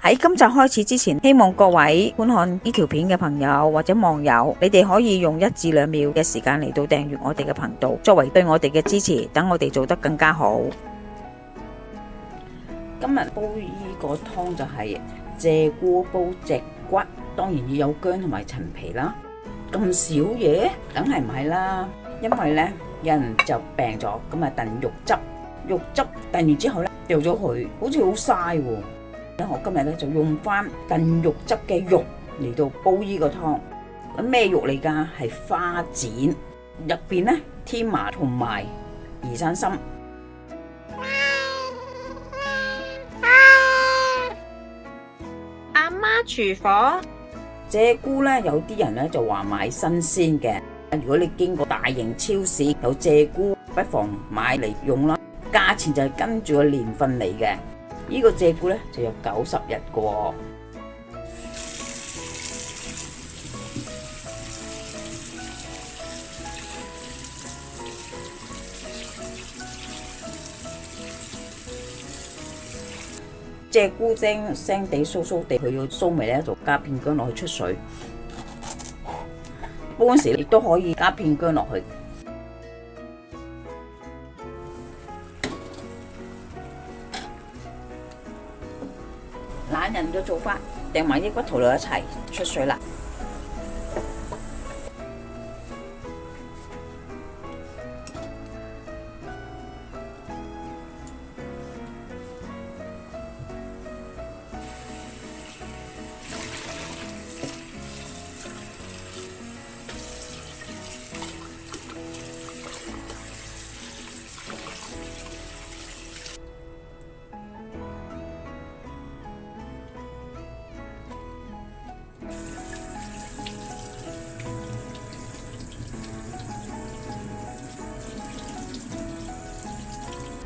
喺今集開始之前，希望各位觀看呢條片嘅朋友或者網友，你哋可以用1至2秒嘅時間嚟到訂閱我哋嘅頻道，作為對我哋嘅支持，等我哋做得更加好。今日煲呢個湯就係鷓鴣煲脊骨，當然要有薑同埋陳皮啦。咁少嘢，梗係唔係啦，因為呢，有人就病咗，咁啊燉肉汁，肉汁燉完之後呢，掉咗佢，好似好嘥喎。我今日咧就用翻燉肉汁嘅肉嚟到煲呢個湯。咁咩肉嚟噶？係花展，入邊咧添麻同埋移山參。阿媽廚房。鷓鴣咧，有啲人咧就話買新鮮嘅。如果你經過大型超市有鷓鴣，不妨買嚟用啦。價錢就係跟住個年份嚟嘅。呢個鷓鴣咧就有90日嘅喎。鷓鴣腥地酥酥地，佢要酥味咧，就加片薑落去出水。煲嗰時亦都可以加片薑落去。懶人嘅做法，掟埋啲骨頭落一齊出水啦。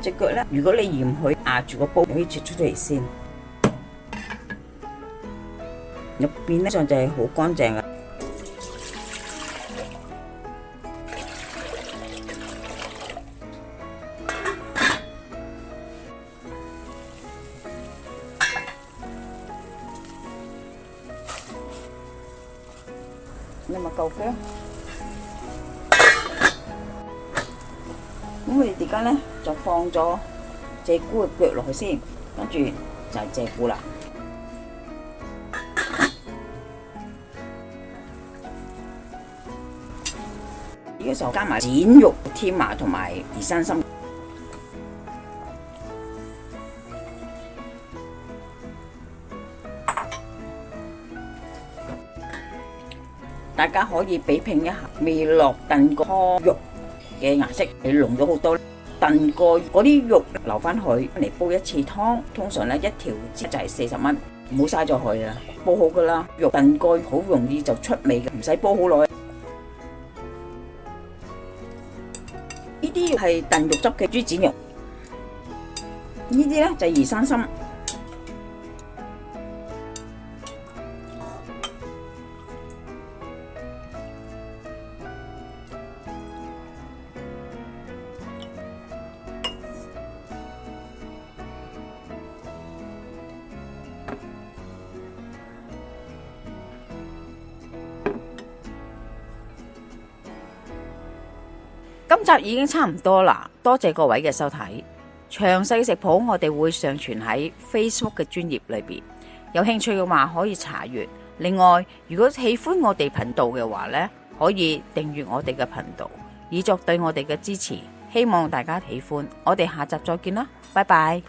隻腳咧，如果你嫌佢壓住個煲，可以切出嚟先。入邊咧上就係好乾淨嘅。你咪夠薑。咁我哋而家咧就放咗鷓鴣嘅腳落去先，跟住就係鷓鴣啦。呢個時候加埋剪肉、添麻同埋移山參。大家可以比拼一下未落燉個湯肉嘅顏色，你濃咗好多。燉過嗰啲肉留翻佢嚟煲一次湯，通常咧一條就係40蚊，唔好嘥咗佢啦。煲好噶啦，肉燉過好容易就出味嘅，唔使煲好耐。呢啲係燉肉汁嘅豬展肉，呢啲咧就係移山參。今集已經差唔多啦，多謝各位嘅收睇。詳細食譜我哋會上傳喺 Facebook 嘅專頁裏邊，有興趣嘅話可以查閱。另外，如果喜歡我哋頻道嘅話呢，可以訂閱我哋嘅頻道，以作對我哋嘅支持。希望大家喜歡，我哋下集再見啦，拜拜。